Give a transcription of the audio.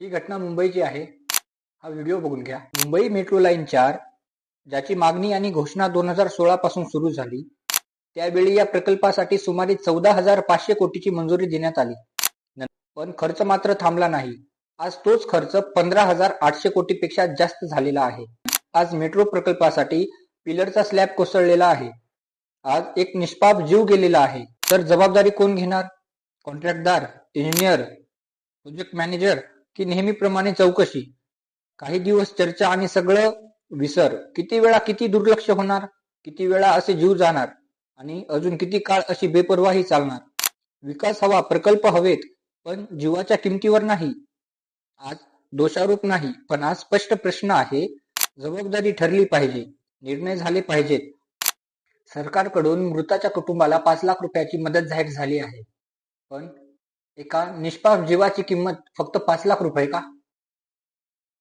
ही घटना मुंबईची आहे. हा व्हिडिओ बघून घ्या. मुंबई मेट्रो लाईन 4 ज्याची मागणी आणि घोषणा 2016 पासून सुरू झाली, त्यावेळी या प्रकल्पासाठी सुमारे 14,500 कोटीची मंजुरी देण्यात आली. पण खर्च मात्र थांबला नाही. आज तोच खर्च 15,800 कोटीपेक्षा जास्त झालेला आहे. आज मेट्रो प्रकल्पासाठी पिलरचा स्लॅब कोसळलेला आहे. आज एक निष्पाप जीव गेलेला आहे. तर जबाबदारी कोण घेणार? कॉन्ट्रॅक्टदार, इंजिनियर, प्रोजेक्ट मॅनेजर की नेहमीप्रमाणे चौकशी? काही दिवस चर्चा आणि सगळं विसर. किती वेळा किती दुर्लक्ष होणार? किती वेळा असे जीव जाणार? आणि अजून किती काळ अशी बेपर्वाही चालणार? विकास हवा, प्रकल्प हवेत, पण जीवाच्या किमतीवर नाही. आज दोषारोप नाही, पण आज स्पष्ट प्रश्न आहे. जबाबदारी ठरली पाहिजे, निर्णय झाले पाहिजेत. सरकारकडून मृताच्या कुटुंबाला 5 लाख रुपयाची मदत जाहीर झाली आहे. पण एका निष्पाप जीवाची किंमत फक्त 5 लाख रुपये का?